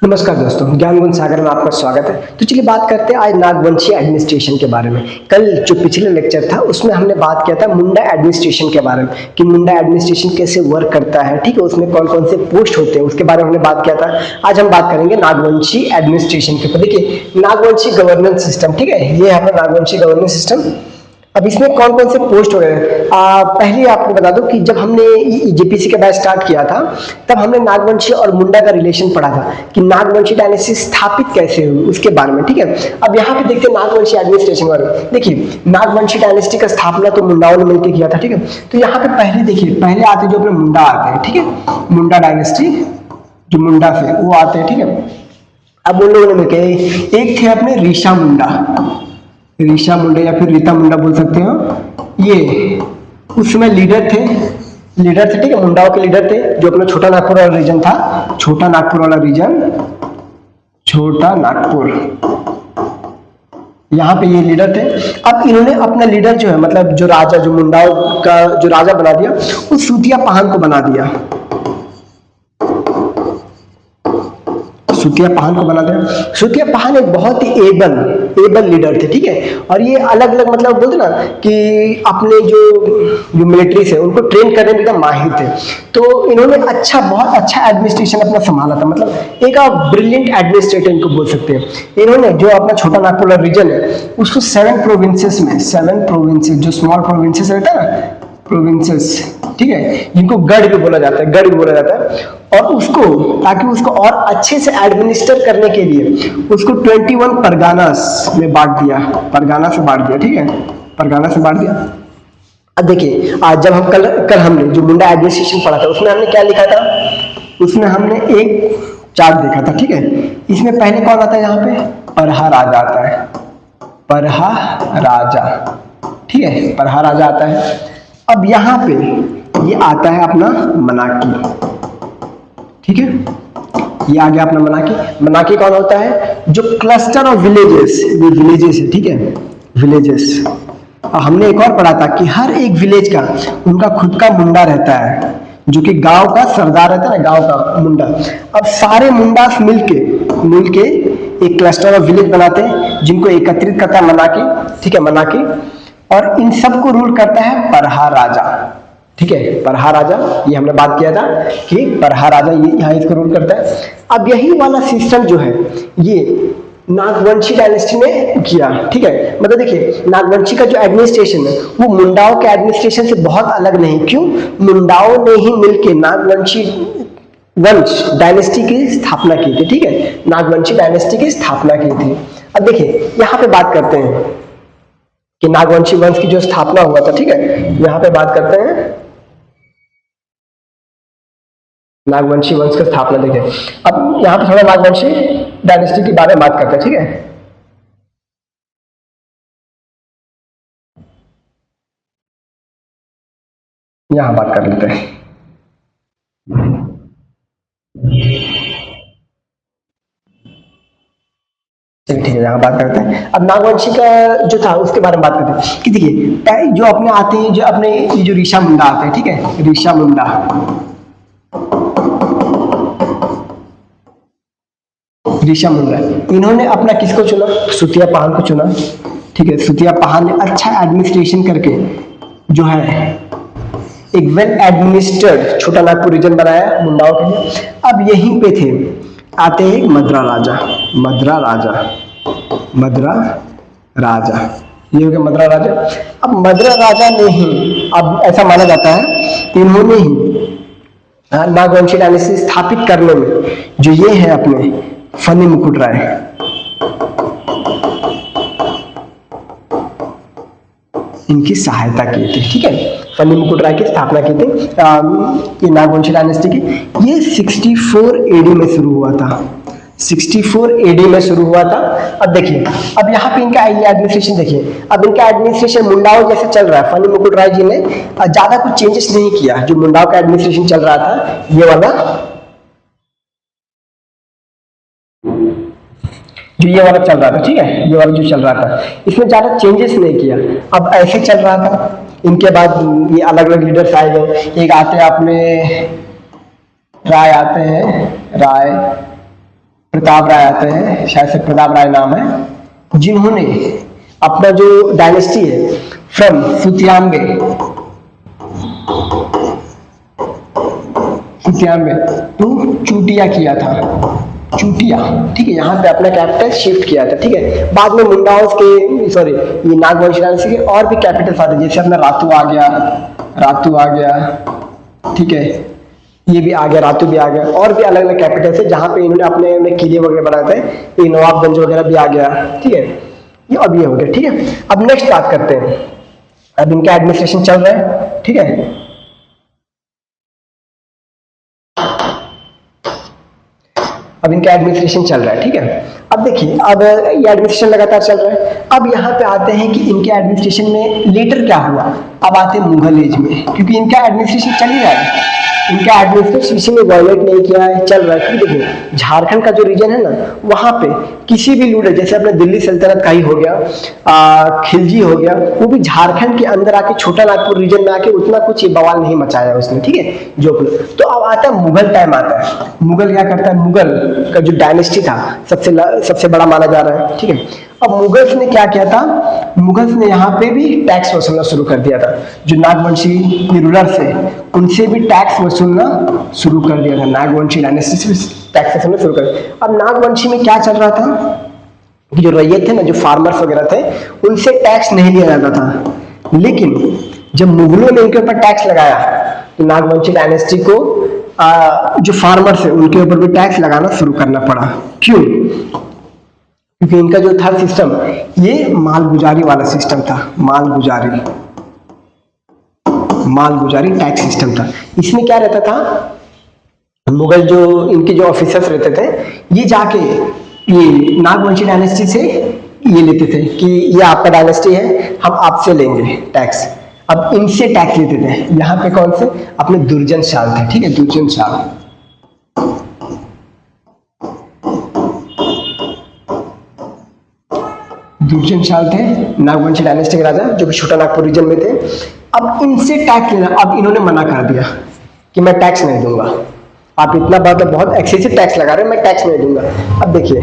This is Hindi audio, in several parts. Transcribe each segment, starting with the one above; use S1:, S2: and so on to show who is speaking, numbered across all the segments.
S1: नमस्कार दोस्तों, ज्ञान गुण सागर में आपका स्वागत है। तो चलिए बात करते हैं आज नागवंशी एडमिनिस्ट्रेशन के बारे में। कल जो पिछले लेक्चर था उसमें हमने बात किया था मुंडा एडमिनिस्ट्रेशन के बारे में कि मुंडा एडमिनिस्ट्रेशन कैसे वर्क करता है, ठीक है, उसमें कौन कौन से पोस्ट होते हैं उसके बारे में हमने बात किया था। आज हम बात करेंगे नागवंशी एडमिनिस्ट्रेशन के ऊपर। देखिए नागवंशी गवर्नेंस सिस्टम, ठीक है, ये है अपना नागवंशी गवर्नेंस सिस्टम। अब इसमें कौन कौन से पोस्ट हो गए, पहले आपको बता दूं कि जब हमने जेपीसी के बैच स्टार्ट किया था तब हमने नागवंशी और मुंडा का रिलेशन पढ़ा था कि नागवंशी डायनेस्टी स्थापित कैसे हुई उसके बारे में, ठीक है। अब यहाँ पे देखते हैं नागवंशी एडमिनिस्ट्रेशन बारे में। देखिए नागवंशी डायनेस्टी का स्थापना तो मुंडाओं ने मिलकर किया था, ठीक है। तो यहाँ पे पहले देखिए, पहले आते जो अपने मुंडा आते हैं, ठीक है, मुंडा डायनेस्टी जो मुंडा से वो आते हैं, ठीक है। अब उन लोगों ने मिलकर एक थे अपने ऋषा मुंडा या फिर रीता मुंडा बोल सकते हो, ये उस समय लीडर थे, ठीक है, मुंडाओं के लीडर थे जो अपना छोटा नागपुर वाला रीजन था, छोटा नागपुर, यहाँ पे ये लीडर थे। अब इन्होंने अपना लीडर जो है, मतलब जो राजा, जो मुंडाओं का जो राजा बना दिया, उस सूतिया पहान को बना दिया, सूतिया पहान एक बहुत ही एबल लीडर थे, ठीक है। और ये अलग अलग मतलब बोलते ना कि अपने जो मिलिट्री से उनको ट्रेन करने में एकदम माहिर थे। तो इन्होंने बहुत अच्छा एडमिनिस्ट्रेशन अपना संभाला था, मतलब एक ब्रिलियंट एडमिनिस्ट्रेटर इनको बोल सकते हैं। इन्होंने जो अपना छोटा नागपुर रीजन है उसको 7 प्रोविंसेस, जो स्मॉल प्रोविंसेस रहता है ना, प्रोविंसेस, ठीक है, जिनको गढ़ भी बोला जाता है, और उसको ताकि उसको और अच्छे से एडमिनिस्टर करने के लिए उसको 21 परगानास में बांट दिया, ठीक है, परगाना से बांट दिया। अब देखिए आज जब हम कल हमने जो मुंडा एडमिनिस्ट्रेशन पढ़ा था उसमें हमने क्या लिखा था, उसमें हमने एक चार्ट देखा था, ठीक है। इसमें पहले कौन आता है, यहाँ पे परहा राजा आता है, ठीक है, परहा राजा आता है। अब यहाँ पे ये आता है अपना मनाकी, ठीक है, ये आ गया अपना मनाकी कौन होता है, जो क्लस्टर ऑफ विलेजेस, ये विलेजेस है, ठीक है, विलेजेस। और हमने एक और पढ़ा था कि हर एक विलेज का उनका खुद का मुंडा रहता है, जो कि गांव का सरदार रहता है ना, गांव का मुंडा। अब सारे मुंडास मिलके एक क्लस्टर ऑफ विलेज बनाते हैं जिनको एकत्रित करता है मनाकी, ठीक है, मनाकी। और इन सबको रूल करता है परहा राजा, ठीक है, परहा राजा, ये हमने बात किया था कि परहा राजा ये यहाँ इसको रूल करता है। अब यही वाला सिस्टम जो है ये नागवंशी डायनेस्टी ने किया, ठीक है। मतलब देखिए नागवंशी का जो एडमिनिस्ट्रेशन है वो मुंडाओं के एडमिनिस्ट्रेशन से बहुत अलग नहीं। क्यों? मुंडाओं ने ही मिलके नागवंशी वंश डायनेस्टी की स्थापना की थी, ठीक है, नागवंशी डायनेस्टी की स्थापना की थी। अब देखिए यहाँ पे बात करते हैं कि नागवंशी वंश की जो स्थापना हुआ था, ठीक है, यहाँ पे बात करते हैं नागवंशी वंश की स्थापना। देखिए अब यहाँ पे थोड़ा नागवंशी डायनेस्टी के बारे में बात करते हैं, ठीक है। यहाँ बात कर लेते हैं, चलिए ठीक है, यहाँ बात करते हैं। अब नागवंशी का जो था उसके बारे में बात करते हैं कि देखिए जो अपने आते हैं, जो अपने ये जो ऋषा मुंडा आते हैं, ठीक है, ऋषा मुंडा, इन्होंने अपना किसको चुना, सूतिया पहान को चुना, ठीक है। सूतिया पहान ने अच्छा एडमिनिस्ट्रेशन करके जो है एक वेल एडमिनिस्टर्ड छोटा नागपुर रीजन बनाया मुंडाओं के लिए। अब यहीं पे थे आते हैं मद्रा राजा, ये हो गया मद्रा राजा। अब मद्रा राजा ने ही, अब ऐसा माना जाता है इन्होंने ही नागवंशी डायनेस्टी स्थापित करने में जो ये है अपने फनी मुकुट राय, इनकी सहायता की थी, ठीक है, फनी मुकुट राय की स्थापना की थी ये नागवंशी डायनेस्टी की। ये 64 एडी में शुरू हुआ था, 64 एडी में शुरू हुआ था। अब देखिए अब यहाँ पे इनका एडमिनिस्ट्रेशन देखिए, अब इनका एडमिनिस्ट्रेशन मुंडाओं जैसे चल रहा है। फनी मुकुट राय जी ने ज्यादा कुछ चेंजेस नहीं किया, जो मुंडाओं का एडमिनिस्ट्रेशन चल रहा था ये वाला, जो ये वाला चल रहा था, ठीक है, ये वाला जो चल रहा था इसमें ज्यादा चेंजेस नहीं किया। अब ऐसे चल रहा था। इनके बाद ये अलग अलग लीडर्स आए गए, एक आते हैं अपने राय आते हैं, राय प्रताप राय आते हैं, शायद से प्रताप राय नाम है, जिन्होंने अपना जो डायनेस्टी है फ्रॉम सुतियांबे टू चूटिया किया था, चूटिया, ठीक है, यहाँ पे अपना कैपिटल शिफ्ट किया था, ठीक है। बाद में मुंडाओं के, सॉरी, ये नागवंशी डायनेस्टी के और भी कैपिटल आते, जैसे अपना रातू आ गया, ठीक है, ये भी आ गया, रातू भी आ गया, और भी अलग अलग कैपिटल है जहाँ पे इन्होंने अपने किले वगैरह बनाए थे, ये नवाबगंज वगैरह भी आ गया, ठीक है। ये अब ये हो गया, ठीक है। अब नेक्स्ट बात करते हैं, अब इनका एडमिनिस्ट्रेशन चल रहा है, ठीक है। अब इनका एडमिनिस्ट्रेशन चल रहा है, ठीक है। अब देखिए, अब ये एडमिनिस्ट्रेशन लगातार चल रहा है। अब यहाँ पे आते हैं कि इनके एडमिनिस्ट्रेशन में लेटर क्या हुआ। अब आते हैं मुगल एज में, क्योंकि इनका एडमिनिस्ट्रेशन चल ही रहा है, इनका एडमिनिस्ट्रेशन किसी ने वायलेट नहीं किया है, चल रहा है। क्योंकि देखिए, झारखंड का जो रीजन है ना, वहां पे किसी भी लूटर, जैसे अपने दिल्ली सल्तनत का ही हो गया, खिलजी हो गया, वो भी झारखंड के अंदर आके छोटा नागपुर रीजन में आके उतना कुछ बवाल नहीं मचाया उसने, ठीक है। जो तो अब आता है मुगल टाइम आता है। मुगल क्या करता है, मुगल का जो डायनेस्टी था सबसे बड़ा माना जा रहा है, ठीक है। अब मुगल्स ने क्या किया था, मुगल्स ने यहाँ पे भी टैक्स वसूलना शुरू कर दिया था। जो नागवंशी रूलर्स थे उनसे भी टैक्स वसूलना शुरू कर दिया था, नागवंशी डायनेस्टी से टैक्स वसूलना शुरू कर दिया। अब नागवंशी में क्या चल रहा था कि जो रैयत थे ना, जो फार्मर्स वगैरह थे, उनसे टैक्स नहीं लिया जाता था। लेकिन जब मुगलों ने उनके ऊपर टैक्स लगाया तो नागवंशी डायनेस्टी को जो फार्मर्स है उनके ऊपर भी टैक्स लगाना शुरू करना पड़ा। क्यों? क्योंकि इनका जो था सिस्टम, ये मालगुजारी वाला सिस्टम था, मालगुजारी टैक्स सिस्टम था। इसमें क्या रहता था, मुगल जो इनके जो ऑफिसर्स रहते थे, ये जाके ये नागवंशी डायनेस्टी से ये लेते थे कि ये आपका डायनेस्टी है, हम आपसे लेंगे टैक्स। अब इनसे टैक्स लेते थे। यहाँ पे कौन से, अपने दुर्जन शाल थे, ठीक है, दुर्जन शाल। दुर्जन शाल थे नागवंशी डायनेस्टी के राजा, जो कि छोटा नागपुर रीजन में थे। अब इनसे टैक्स लेना, अब इन्होंने मना कर दिया कि मैं टैक्स नहीं दूंगा, आप इतना बहुत एक्सेसिव टैक्स लगा रहे हैं, मैं टैक्स नहीं दूंगा। अब देखिए,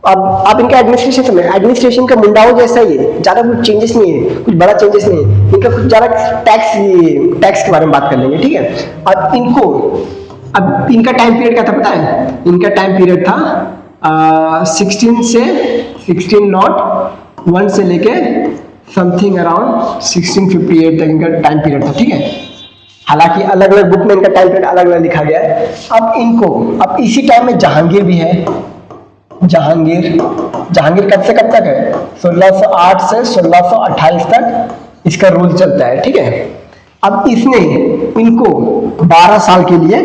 S1: अब आप इनका एडमिनिस्ट्रेशन का मुंडाओ जैसा ही है, ज्यादा कुछ चेंजेस नहीं है, कुछ बड़ा चेंजेस नहीं है इनका, कुछ ज्यादा टैक्स के बारे में बात कर लेंगे, ठीक है। अब इनका टाइम पीरियड क्या था पता है, इनका टाइम पीरियड था 1601 से लेके समथिंग अराउंड 1658 तक इनका टाइम पीरियड था, ठीक है। हालांकि अलग अलग बुक में इनका टाइम पीरियड अलग अलग लिखा गया है। अब इसी टाइम में जहांगीर भी है। जहांगीर कब से कब तक है, 1608 से 1628 तक इसका रूल चलता है, ठीक है। अब इसने इनको 12 साल के लिए,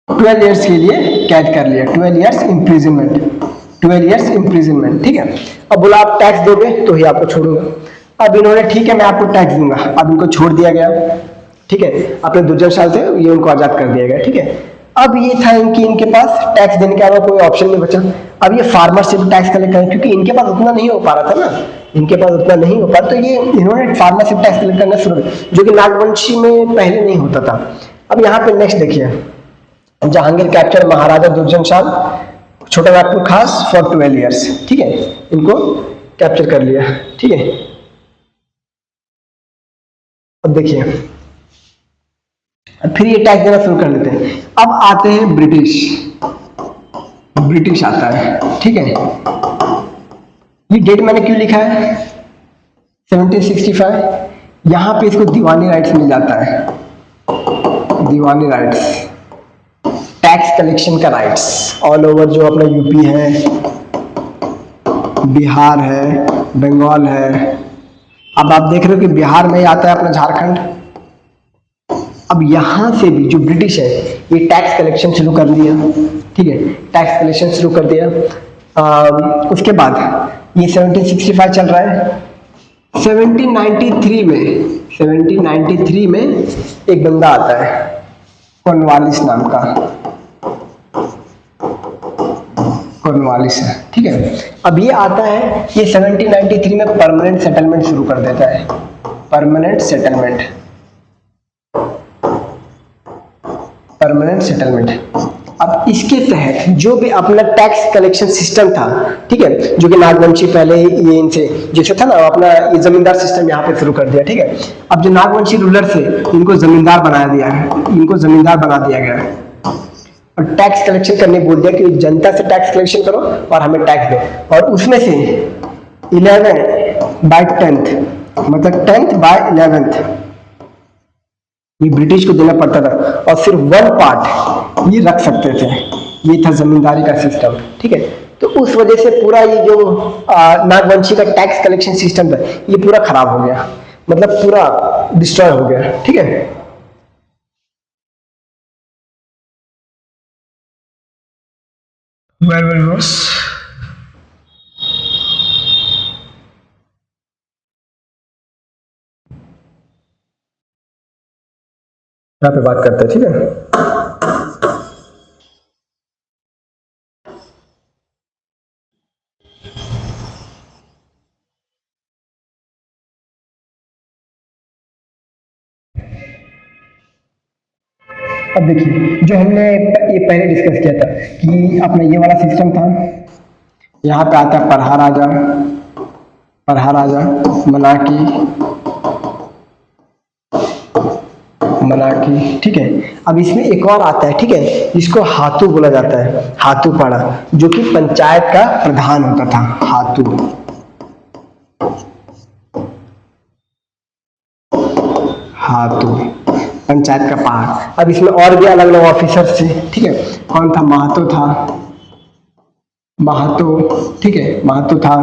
S1: 12 इयर्स के लिए कैद कर लिया, 12 इयर्स इम्प्रिजनमेंट, ठीक है। अब बोला आप टैक्स दोगे तो ही आपको छोड़ूंगा। अब इन्होंने ठीक है मैं आपको टैक्स दूंगा, अब इनको छोड़ दिया गया, ठीक है। अपने दुर्जन शाल थे ये उनको आजाद कर दिया गया, ठीक है। अब ये था इनके पास टैक्स देने के अलावा कोई ऑप्शन नहीं बचा। अब ये फार्मर से भी टैक्स कलेक्ट करें, क्योंकि इनके पास उतना नहीं हो पा रहा था ना, तो ये इन्होंने फार्मर से टैक्स कलेक्ट करना शुरू किया, जो कि नागवंशी में पहले नहीं होता था। अब यहाँ पे नेक्स्ट देखिए, जहांगीर कैप्चर महाराजा दुर्जन शाल छोटा नागपुर खास फॉर 12 इयर्स, ठीक है, इनको कैप्चर कर लिया, ठीक है। अब देखिए, फिर ये टैक्स देना शुरू कर देते हैं। अब आते हैं ब्रिटिश आता है, ठीक है। ये डेट मैंने क्यों लिखा है 1765, यहां पे इसको दीवानी राइट्स मिल जाता है, दीवानी राइट्स, टैक्स कलेक्शन का राइट्स ऑल ओवर, जो अपना यूपी है, बिहार है, बंगाल है। अब आप देख रहे हो कि बिहार में ही आता है अपना झारखंड। अब यहां से भी जो ब्रिटिश है ये टैक्स कलेक्शन शुरू कर दिया, ठीक है, टैक्स कलेक्शन शुरू कर दिया। उसके बाद ये 1765 चल रहा है। 1793 में एक बंदा आता है कॉर्नवालिस नाम का, कॉर्नवालिस है, ठीक है। अब ये आता है, ये 1793 में परमानेंट सेटलमेंट शुरू कर देता है, परमानेंट सेटलमेंट। अब इसके तहत जो भी अपना टैक्स कलेक्शन सिस्टम था, ठीक है, जो कि नागवंशी पहले ये इनसे जैसे था ना अपना ये जमींदार सिस्टम यहाँ पे शुरू कर दिया, ठीक है। अब जो नागवंशी रूलर थे इनको जमींदार बना दिया है, इनको जमींदार बना दिया गया है और टैक्स कलेक्शन करने बोल दिया कि जनता से टैक्स कलेक्शन करो और हमें टैक्स दो। और उसमें से 11/10 मतलब 10th by 11th ये ब्रिटिश को देना पड़ता था और सिर्फ 1 पार्ट ये रख सकते थे। ये था जमींदारी का सिस्टम, ठीक है। तो उस वजह से पूरा ये जो नागवंशी का टैक्स कलेक्शन सिस्टम था ये पूरा खराब हो गया, मतलब पूरा डिस्ट्रॉय हो गया, ठीक है। Where were you? यहाँ पे बात करते हैं, ठीक है। अब देखिए जो हमने ये पहले डिस्कस किया था कि अपना ये वाला सिस्टम था, यहाँ पे आता है परहा राजा, मनाकी, ठीक है। अब इसमें एक और आता है, ठीक है, जिसको हाथू बोला जाता है, हाथू पाड़ा, जो कि पंचायत का प्रधान होता था, हाथू पंचायत का पहाड़। अब इसमें और भी अलग अलग ऑफिसर्स थे, ठीक है। कौन था? महातो, ठीक है, महातो था।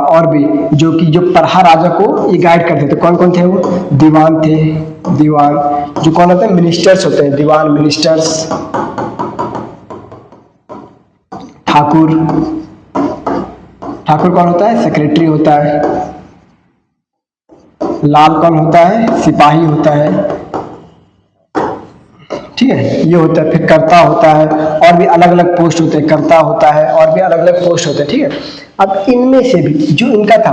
S1: और भी जो परहा राजा को ये गाइड करते थे, कौन कौन थे वो? दीवान थे, जो कौन होते हैं? मिनिस्टर्स होते हैं, दीवान मिनिस्टर्स। ठाकुर कौन होता है? सेक्रेटरी होता है। लाल कौन होता है? सिपाही होता है, ठीक है, ये होता है। फिर कर्ता होता है, और भी अलग अलग पोस्ट होते हैं, कर्ता होता है और भी अलग अलग पोस्ट होते हैं, ठीक है। अब इनमें से भी जो इनका था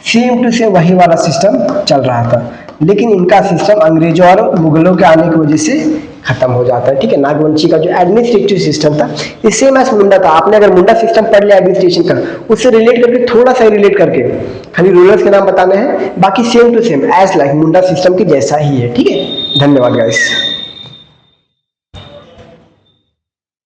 S1: सेम टू सेम वही वाला सिस्टम चल रहा था, लेकिन इनका सिस्टम अंग्रेजों और मुगलों के आने की वजह से खत्म हो जाता है, ठीक है। नागवंशी का जो एडमिनिस्ट्रेटिव सिस्टम था ये सेम एज मुंडा था। आपने अगर मुंडा सिस्टम पढ़ लिया एडमिनिस्ट्रेशन का, उससे रिलेट करके थोड़ा सा रिलेट करके खाली रूलर्स के नाम बताने हैं, बाकी same to same as like Munda system के जैसा ही है, ठीक है। धन्यवाद गाइस।